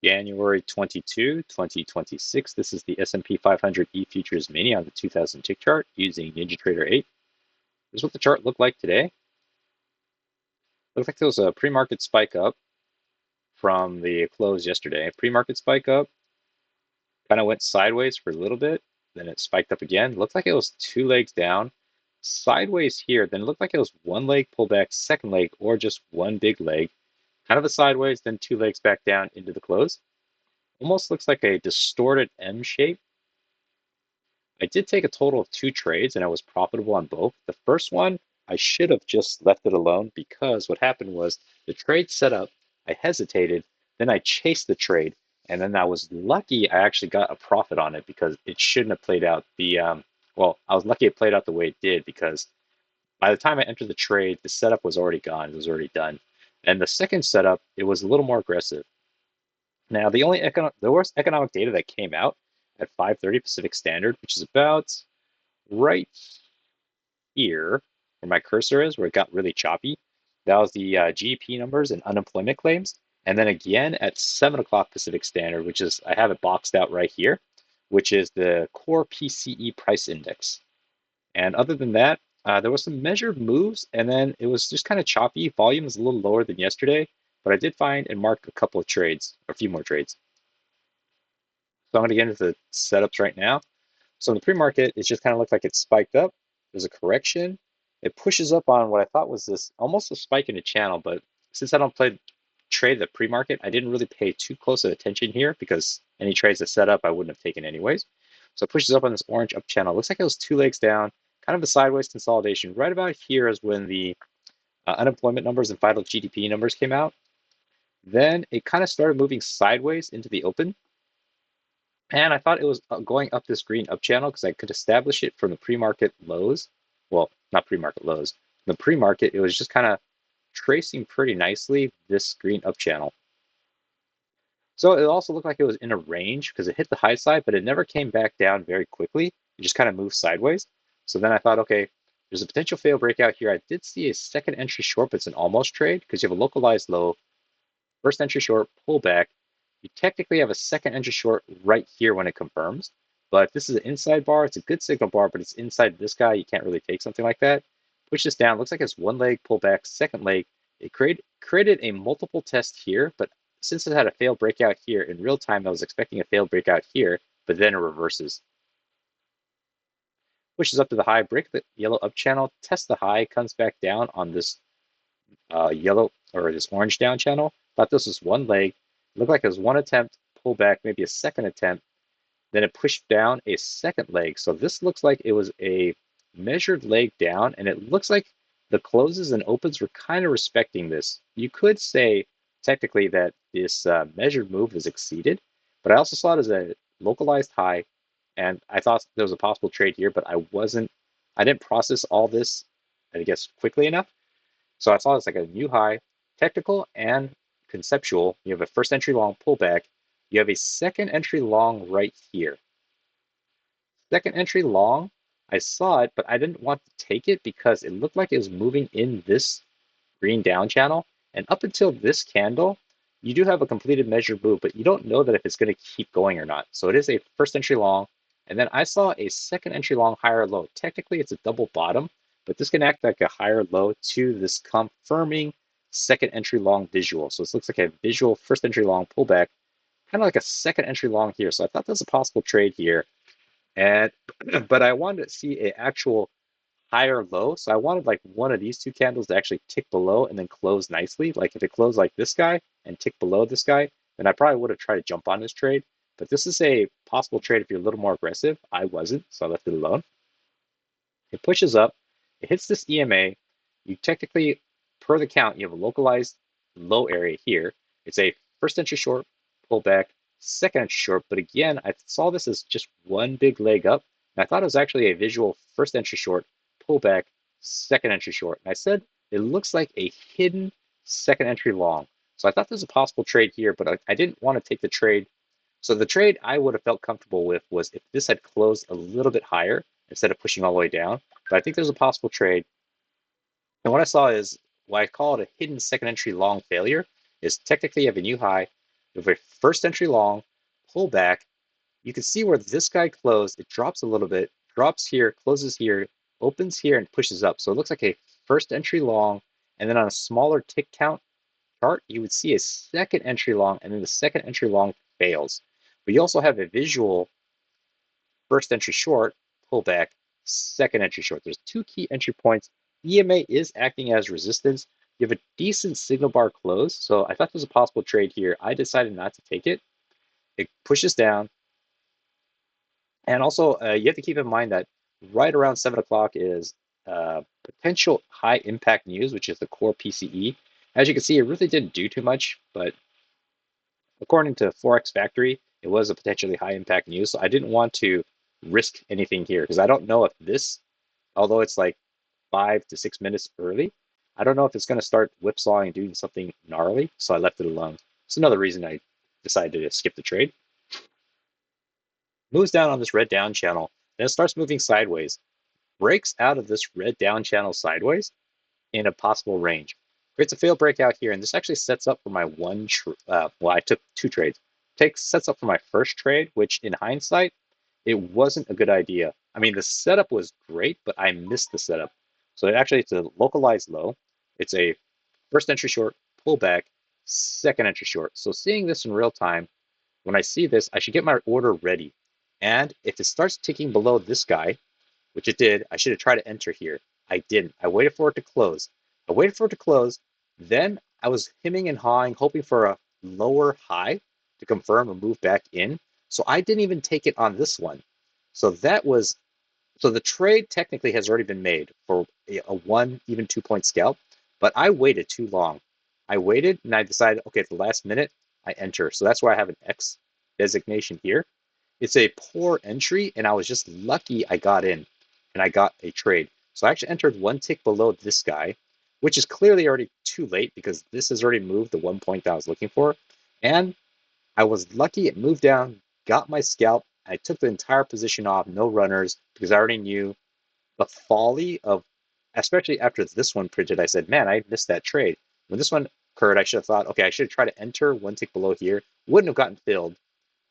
January 22, 2026. This is the S&P 500 E-Futures Mini on the 2000 tick chart using NinjaTrader 8. This is what the chart looked like today. Looks like there was a pre-market spike up from the close yesterday. Pre-market spike up, kind of went sideways for a little bit, then it spiked up again. Looked like it was two legs down, sideways here, then it looked like it was one leg pullback, second leg, or just one big leg. Kind of a sideways, then two legs back down into the close. Almost looks like a distorted M shape. I did take a total of 2 trades and I was profitable on both. The first one, I should have just left it alone because what happened was the trade set up, I hesitated, then I chased the trade, and then I was lucky I actually got a profit on it because it shouldn't have played out well, I was lucky it played out the way it did because by the time I entered the trade, the setup was already gone, it was already done. And the second setup, it was a little more aggressive. Now, the worst economic data that came out at 5:30 Pacific Standard, which is about right here where my cursor is, where it got really choppy. That was the GDP numbers and unemployment claims. And then again at 7 o'clock Pacific Standard, which is, I have it boxed out right here, which is the core PCE price index. And other than that, there was some measured moves, and then it was just kind of choppy. Volume is a little lower than yesterday, but I did find and mark a couple of trades, a few more trades. So I'm going to get into the setups right now. So in the pre-market, it just kind of looked like it spiked up. There's a correction. It pushes up on what I thought was this almost a spike in the channel, but since I don't trade the pre-market, I didn't really pay too close of attention here because any trades that set up I wouldn't have taken anyways. So it pushes up on this orange up channel. Looks like it was two legs down, kind of a sideways consolidation. Right about here is when the unemployment numbers and final GDP numbers came out. Then it kind of started moving sideways into the open. And I thought it was going up this green up channel because I could establish it from the pre-market lows. Well, not pre-market lows. The pre-market, it was just kind of tracing pretty nicely this green up channel. So it also looked like it was in a range because it hit the high side, but it never came back down very quickly. It just kind of moved sideways. So then I thought, okay, there's a potential fail breakout here. I did see a second entry short, but it's an almost trade because you have a localized low, first entry short, pullback. You technically have a second entry short right here when it confirms, but this is an inside bar. It's a good signal bar, but it's inside this guy. You can't really take something like that. Push this down. Looks like it's one leg pullback, second leg. It created a multiple test here, but since it had a failed breakout here in real time, I was expecting a failed breakout here, but then it reverses. Pushes up to the high, break the yellow up channel, test the high, comes back down on this yellow or this orange down channel. Thought this was one leg. Looked like it was one attempt, pull back, maybe a second attempt. Then it pushed down a second leg. So this looks like it was a measured leg down, and it looks like the closes and opens were kind of respecting this. You could say technically that this measured move is exceeded, but I also saw it as a localized high, and I thought there was a possible trade here, but I didn't process all this, I guess, quickly enough. So I saw it's like a new high, technical and conceptual. You have a first entry long pullback. You have a second entry long right here. Second entry long, I saw it, but I didn't want to take it because it looked like it was moving in this green down channel. And up until this candle, you do have a completed measured move, but you don't know that if it's going to keep going or not. So it is a first entry long. And then I saw a second entry long higher low. Technically, it's a double bottom, but this can act like a higher low to this confirming second entry long visual. So this looks like a visual first entry long pullback, kind of like a second entry long here. So I thought there's a possible trade here. And but I wanted to see an actual higher low. So I wanted like one of these two candles to actually tick below and then close nicely. Like if it closed like this guy and tick below this guy, then I probably would have tried to jump on this trade. But this is a possible trade if you're a little more aggressive. I wasn't, so I left it alone. It pushes up, it hits this EMA. You technically, per the count, you have a localized low area here. It's a first entry short, pullback, second entry short. But again, I saw this as just one big leg up. And I thought it was actually a visual first entry short, pullback, second entry short. And I said it looks like a hidden second entry long. So I thought there's a possible trade here, but I didn't want to take the trade. So the trade I would have felt comfortable with was if this had closed a little bit higher instead of pushing all the way down. But I think there's a possible trade. And what I saw is what I call it a hidden second entry long failure is technically you have a new high, You have a first entry long, pull back. You can see where this guy closed. It drops a little bit, drops here, closes here, opens here, and pushes up. So it looks like a first entry long, and then on a smaller tick count chart, you would see a second entry long, and then the second entry long fails. But you also have a visual first entry short, pullback, second entry short. There's two key entry points. EMA is acting as resistance. You have a decent signal bar close, so I thought there was a possible trade here. I decided not to take it. It pushes down. And also, you have to keep in mind that right around 7 o'clock is potential high impact news, which is the core PCE. As you can see, it really didn't do too much, but according to Forex Factory, it was a potentially high impact news. So I didn't want to risk anything here because I don't know if this, although it's like 5 to 6 minutes early, I don't know if it's going to start whipsawing and doing something gnarly. So I left it alone. It's another reason I decided to skip the trade. Moves down on this red down channel, then it starts moving sideways, breaks out of this red down channel sideways in a possible range. Creates a failed breakout here, and this actually sets up for my well, I took two trades. Sets up for my first trade, which in hindsight, it wasn't a good idea. I mean, the setup was great, but I missed the setup. So it's a localized low. It's a first entry short, pullback, second entry short. So seeing this in real time, when I see this, I should get my order ready. And if it starts ticking below this guy, which it did, I should have tried to enter here. I didn't. I waited for it to close. I waited for it to close. Then I was hemming and hawing, hoping for a lower high to confirm and move back in. So I didn't even take it on this one. So the trade technically has already been made for a 1, even 2 point scalp, but I waited too long. I waited and I decided, okay, at the last minute, I enter. So that's why I have an X designation here. It's a poor entry, and I was just lucky I got in and I got a trade. So I actually entered one tick below this guy, which is clearly already too late because this has already moved the 1 point that I was looking for. And I was lucky it moved down, got my scalp. I took the entire position off, no runners, because I already knew the folly of, especially after this one printed, I said, man, I missed that trade. When this one occurred, I should have thought, okay, I should try to enter one tick below here. Wouldn't have gotten filled,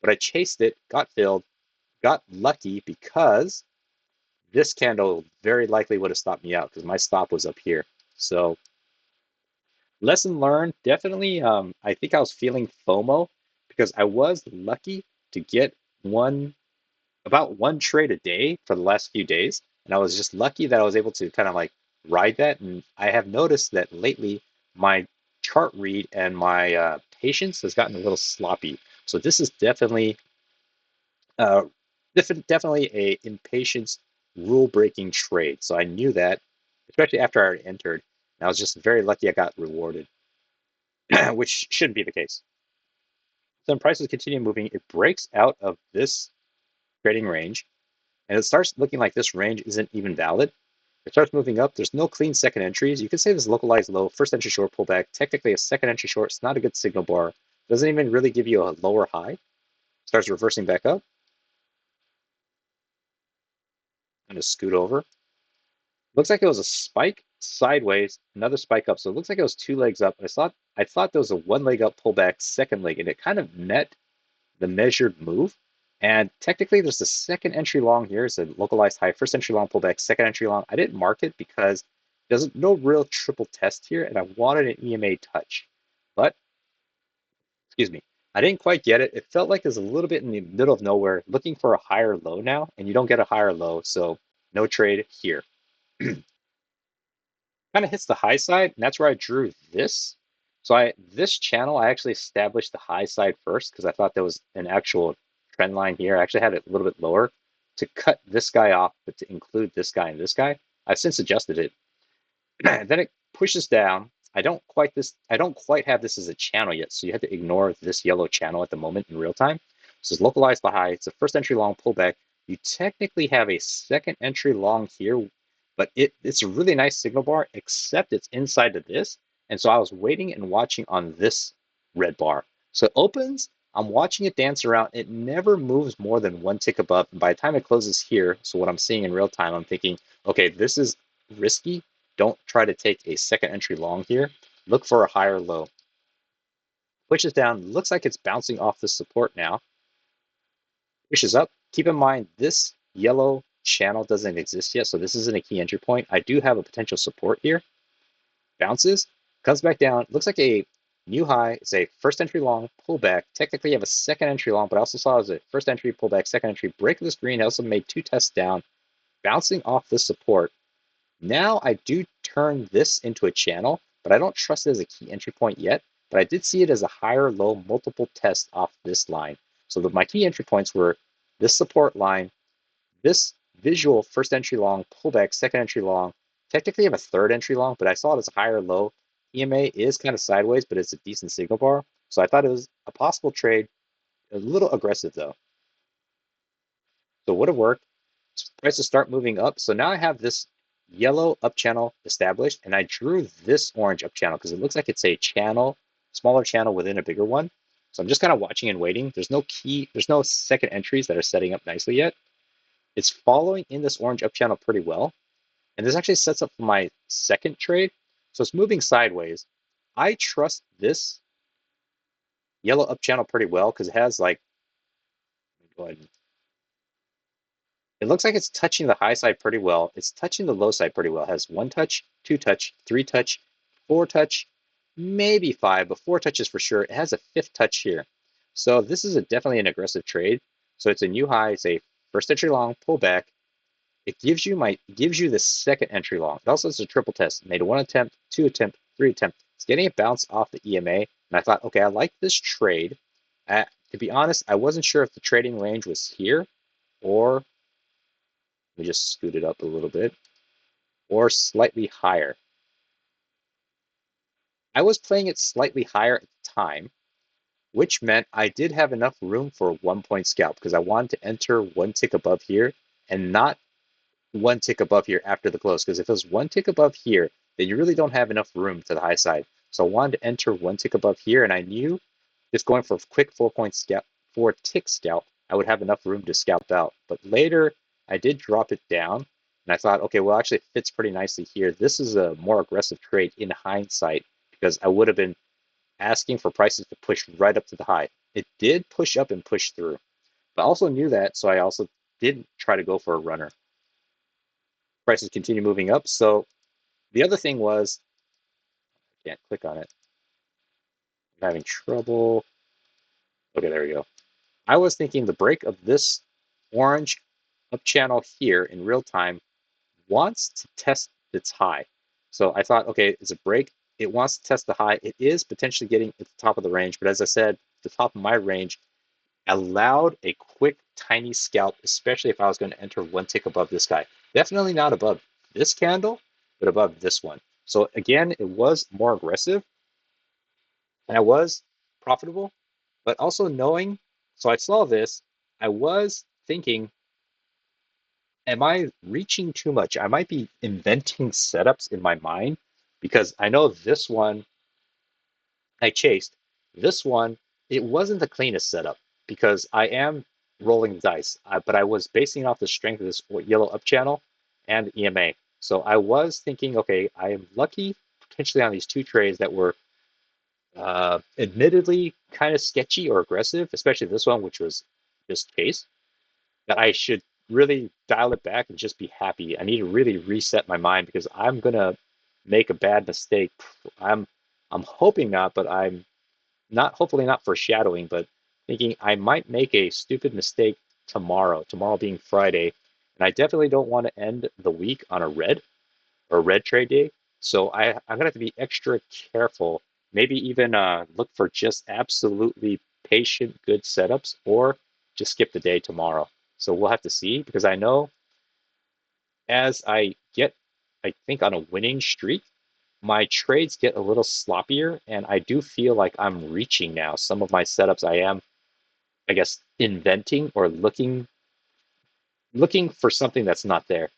but I chased it, got filled, got lucky because this candle very likely would have stopped me out because my stop was up here. So lesson learned, definitely. I think I was feeling FOMO because I was lucky to get about one trade a day for the last few days. And I was just lucky that I was able to kind of like ride that. And I have noticed that lately my chart read and my patience has gotten a little sloppy. So this is uh, definitely a impatience rule breaking trade. So I knew that, especially after I entered. And I was just very lucky I got rewarded, which shouldn't be the case. So when prices continue moving, it breaks out of this trading range and it starts looking like this range isn't even valid. It starts moving up. There's no clean second entries. You can say this localized low, first entry short pullback. Technically, a second entry short. It's not a good signal bar. Doesn't even really give you a lower high. Starts reversing back up. I'm gonna scoot over. Looks like it was a spike sideways, another spike up. So it looks like it was two legs up. I thought there was a one leg up pullback, second leg, and it kind of met the measured move. And technically, there's a second entry long here. It's a localized high, first entry long pullback, second entry long. I didn't mark it because there's no real triple test here, and I wanted an EMA touch. But, excuse me, I didn't quite get it. It felt like it's a little bit in the middle of nowhere, looking for a higher low now, and you don't get a higher low, so no trade here. Kind of hits the high side, and that's where I drew this. So this channel, I actually established the high side first because I thought there was an actual trend line here. I actually had it a little bit lower to cut this guy off, but to include this guy and this guy. I've since adjusted it. Then it pushes down. I don't quite have this as a channel yet, so you have to ignore this yellow channel at the moment in real time. So it's localized the high. It's a first entry long pullback. You technically have a second entry long here, but it's a really nice signal bar, except it's inside of this. And so I was waiting and watching on this red bar. So it opens, I'm watching it dance around. It never moves more than one tick above. And by the time it closes here, so what I'm seeing in real time, I'm thinking, okay, this is risky. Don't try to take a second entry long here. Look for a higher low. pushes down, looks like it's bouncing off the support now, pushes up. Keep in mind, this yellow channel doesn't exist yet, so this isn't a key entry point. I do have a potential support here. Bounces, comes back down, looks like a new high. It's a first entry long pullback. Technically, you have a second entry long, but I also saw it as a first entry pullback, second entry break of this green. I also made 2 tests down, bouncing off the support. Now I do turn this into a channel, but I don't trust it as a key entry point yet. But I did see it as a higher low multiple test off this line. So my key entry points were this support line, this visual first entry long pullback, second entry long. Technically, I have a third entry long, but I saw it as a higher low. EMA is kind of sideways, but it's a decent signal bar. So I thought it was a possible trade, a little aggressive though. So would have worked. Prices start moving up. So now I have this yellow up channel established, and I drew this orange up channel because it looks like it's a channel, smaller channel within a bigger one. So I'm just kind of watching and waiting. There's no second entries that are setting up nicely yet. It's following in this orange up channel pretty well. And this actually sets up for my second trade. So it's moving sideways. I trust this yellow up channel pretty well because it has like, go ahead. It looks like it's touching the high side pretty well. It's touching the low side pretty well. It has 1 touch, 2 touch, 3 touch, 4 touch, maybe 5, but 4 touches for sure. It has a 5th touch here. So this is definitely an aggressive trade. So it's a new high. It's a first entry long pullback. It gives you the second entry long. It also is a triple test. Made a 1 attempt, 2 attempt, 3 attempt. It's getting a bounce off the EMA, and I thought, okay, I like this trade. To be honest, I wasn't sure if the trading range was here or let me just scoot it up a little bit or slightly higher. I was playing it slightly higher at the time, which meant I did have enough room for a 1-point scalp because I wanted to enter 1 tick above here and not 1 tick above here after the close, because if it was 1 tick above here, then you really don't have enough room to the high side. So I wanted to enter 1 tick above here, and I knew just going for a quick 4-point scalp, 4-tick scalp, I would have enough room to scalp out. But later, I did drop it down, and I thought, okay, well, actually, it fits pretty nicely here. This is a more aggressive trade in hindsight because I would have been asking for prices to push right up to the high. It did push up and push through, but I also knew that, so I also didn't try to go for a runner. Prices continue moving up. So the other thing was, I can't click on it. I'm having trouble. Okay, there we go. I was thinking the break of this orange up channel here in real time wants to test its high. So I thought, okay, it's a break. It wants to test the high. It is potentially getting at the top of the range, but as I said, the top of my range allowed a quick, tiny scalp, especially if I was going to enter 1 tick above this guy. Definitely not above this candle, but above this one. So again, it was more aggressive and I was profitable, but also knowing, so I saw this, I was thinking, am I reaching too much? I might be inventing setups in my mind because I know this one I chased. This one, it wasn't the cleanest setup because I am rolling dice, but I was basing off the strength of this yellow up channel and EMA. So I was thinking, okay, I am lucky potentially on these 2 trades that were admittedly kind of sketchy or aggressive, especially this one, which was just chase, that I should really dial it back and just be happy. I need to really reset my mind because I'm gonna make a bad mistake. I'm I'm hoping not, but I'm not hopefully not foreshadowing, but thinking I might make a stupid mistake tomorrow being Friday, and I definitely don't want to end the week on a red trade day. So I'm gonna have to be extra careful. Maybe even look for just absolutely patient, good setups, or just skip the day tomorrow. So we'll have to see because I know as I get, I think, on a winning streak, my trades get a little sloppier, and I do feel like I'm reaching now. Some of my setups I am, I guess, inventing or looking for something that's not there.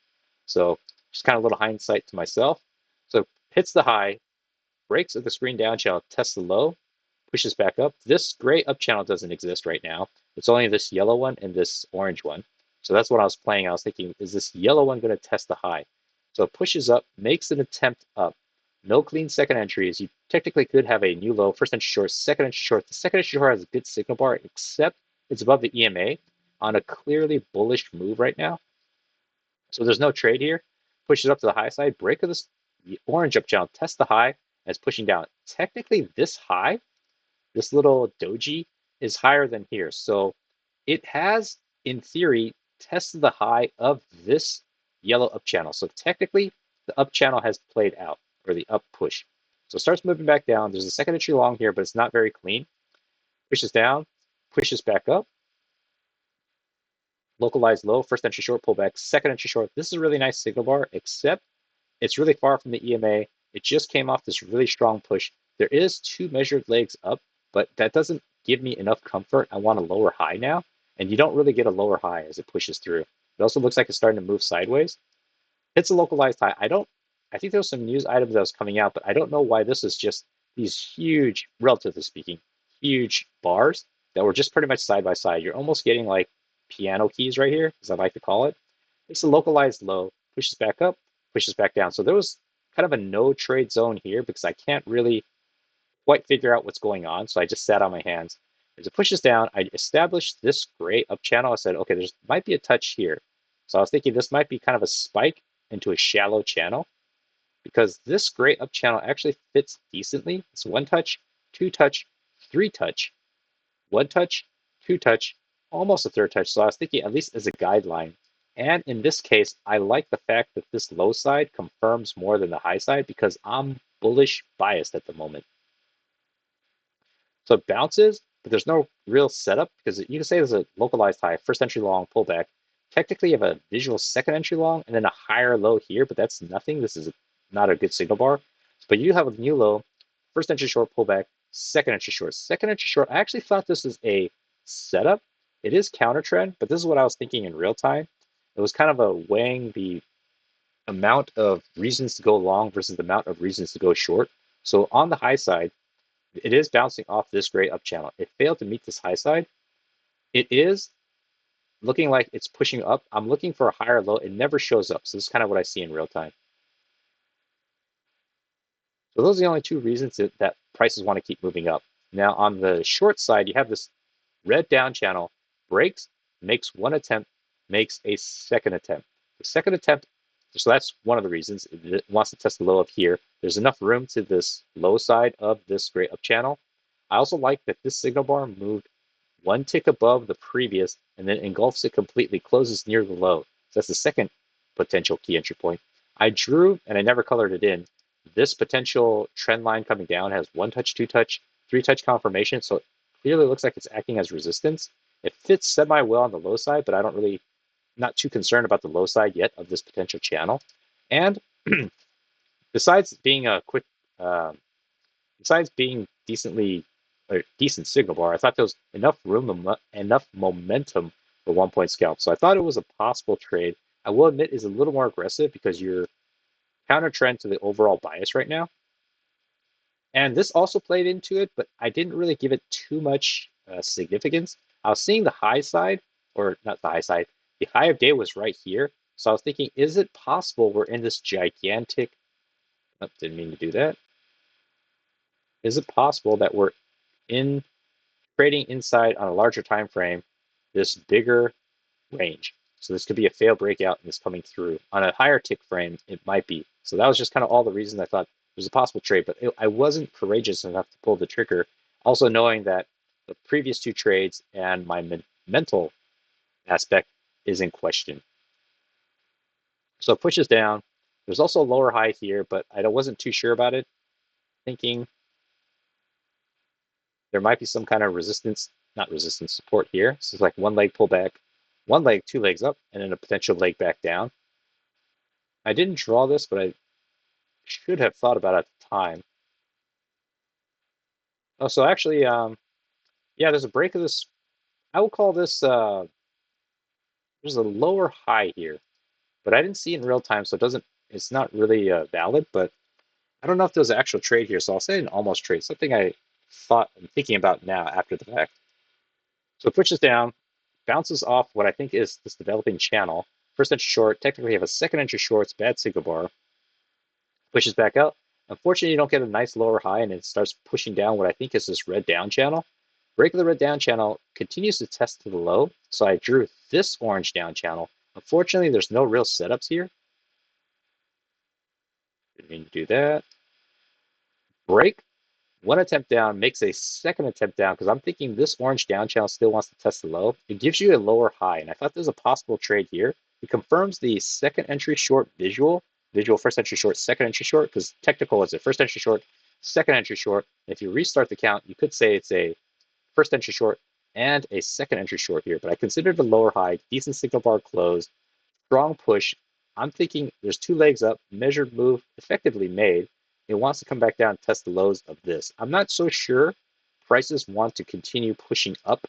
So just kind of a little hindsight to myself. So hits the high, breaks of the screen down channel, tests the low, pushes back up. This gray up channel doesn't exist right now. It's only this yellow one and this orange one. So that's what I was playing. I was thinking, is this yellow one going to test the high? So it pushes up, makes an attempt up. No clean second entries. You technically could have a new low, first entry short, second entry short. The second entry short has a good signal bar, except it's above the EMA on a clearly bullish move right now. So there's no trade here. Pushes up to the high side, break of this orange up channel, test the high, and it's pushing down. Technically, this high, this little doji, is higher than here. So it has, in theory, tested the high of this yellow up channel. So technically, the up channel has played out, or the up push. So it starts moving back down. There's a second entry long here, but it's not very clean. Pushes down, pushes back up. Localized low, first entry short pullback, second entry short. This is a really nice signal bar, except it's really far from the EMA. It just came off this really strong push. There is two measured legs up, but that doesn't give me enough comfort. I want a lower high now, and you don't really get a lower high as it pushes through. It also looks like it's starting to move sideways. It's a localized high. I think there was some news items that was coming out, but I don't know why this is just these huge, relatively speaking, huge bars that were just pretty much side by side. You're almost getting like piano keys right here, as I like to call it. It's a localized low, pushes back up, pushes back down. So there was kind of a no trade zone here because I can't really quite figure out what's going on. So I just sat on my hands. As it pushes down, I established this gray up channel. I said, okay, there's might be a touch here. So I was thinking this might be kind of a spike into a shallow channel because this gray up channel actually fits decently. It's one touch, two touch, three touch, one touch, two touch, almost a third touch. So I was thinking at least as a guideline. And in this case, I like the fact that this low side confirms more than the high side because I'm bullish biased at the moment. So it bounces, but there's no real setup because you can say there's a localized high, first entry long pullback. Technically, you have a visual second entry long and then a higher low here, but that's nothing. This is not a good signal bar. But you have a new low, first entry short pullback, second entry short. Second entry short, I actually thought this is a setup. It is counter trend, but this is what I was thinking in real time. It was kind of a weighing the amount of reasons to go long versus the amount of reasons to go short. So on the high side, it is bouncing off this gray up channel. It failed to meet this high side. It is looking like it's pushing up. I'm looking for a higher low. It never shows up. So this is kind of what I see in real time. So those are the only two reasons that prices want to keep moving up. Now on the short side, you have this red down channel, breaks, makes one attempt, makes a second attempt. The second attempt, so that's one of the reasons it wants to test the low of here. There's enough room to this low side of this gray up channel. I also like that this signal bar moved one tick above the previous and then engulfs it completely, closes near the low. So that's the second potential key entry point. I drew, and I never colored it in, this potential trend line coming down has one touch, two touch, three touch confirmation. So it clearly looks like it's acting as resistance. It fits semi well on the low side, but I don't really, not too concerned about the low side yet of this potential channel. And besides being a quick, besides being decently or decent signal bar, I thought there was enough room, enough momentum for 1 point scalp. So I thought it was a possible trade. I will admit is a little more aggressive because you're counter trend to the overall bias right now. And this also played into it, but I didn't really give it too much significance. I was seeing the high side, or not the high side, the high of day was right here. So I was thinking, is it possible we're in this gigantic, oh, didn't mean to do that. Is it possible that we're in trading inside on a larger time frame, this bigger range? So this could be a fail breakout and this coming through. On a higher tick frame, it might be. So that was just kind of all the reasons I thought there's a possible trade, but I wasn't courageous enough to pull the trigger. Also knowing that the previous two trades and my mental aspect is in question. So it pushes down. There's also a lower high here, but I wasn't too sure about it. Thinking there might be some kind of resistance, not resistance, support here. So it's like one leg pullback, one leg, two legs up, and then a potential leg back down. I didn't draw this, but I should have thought about it at the time. Oh, so actually, yeah, there's a break of this. I will call this, there's a lower high here, but I didn't see it in real time, so it's not really valid, but I don't know if there's an actual trade here, so I'll say an almost trade, something I'm thinking about now after the fact. So it pushes down, bounces off what I think is this developing channel. First entry short, technically have a second entry short, it's bad signal bar. Pushes back up, Unfortunately, you don't get a nice lower high and it starts pushing down what I think is this red down channel. Break of the red down channel continues to test to the low, so I drew this orange down channel. Unfortunately, there's no real setups here. Didn't mean to do that. Break, one attempt down, makes a second attempt down because I'm thinking this orange down channel still wants to test the low. It gives you a lower high, and I thought there's a possible trade here. It confirms the second entry short visual first entry short, second entry short, because technical is a first entry short, second entry short. If you restart the count, you could say it's a first entry short and a second entry short here, but I considered the lower high, decent signal bar close, strong push. I'm thinking there's two legs up, measured move, effectively made. It wants to come back down and test the lows of this. I'm not so sure prices want to continue pushing up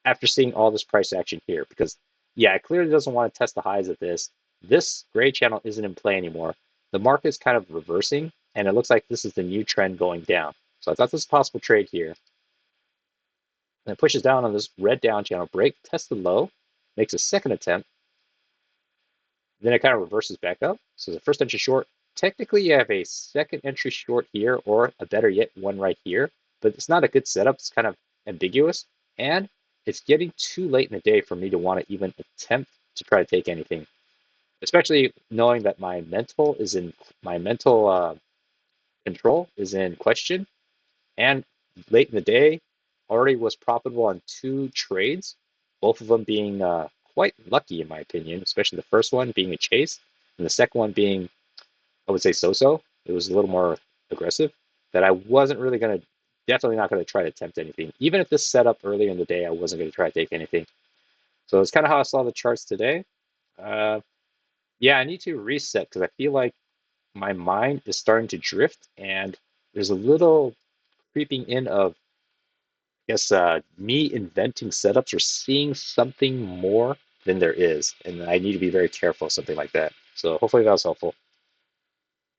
after seeing all this price action here because, yeah, it clearly doesn't want to test the highs of this. This gray channel isn't in play anymore. The market is kind of reversing, and it looks like this is the new trend going down. So I thought this was a possible trade here. And it pushes down on this red down channel break, tests the low, makes a second attempt, then it kind of reverses back up. So the first entry short, technically you have a second entry short here, or a better yet, one right here, but it's not a good setup. It's kind of ambiguous, and it's getting too late in the day for me to want to even attempt to try to take anything, especially knowing that my mental control is in question, and late in the day already was profitable on two trades, both of them being quite lucky in my opinion, especially the first one being a chase and the second one being, I would say, so-so. It was a little more aggressive that I wasn't really going to, definitely not going to try to attempt anything. Even if this set up earlier in the day, I wasn't going to try to take anything. So it's kind of how I saw the charts today. Uh, yeah, I need to reset because I feel like my mind is starting to drift and there's a little creeping in of guess me inventing setups or seeing something more than there is, and I need to be very careful of something like that. So hopefully that was helpful.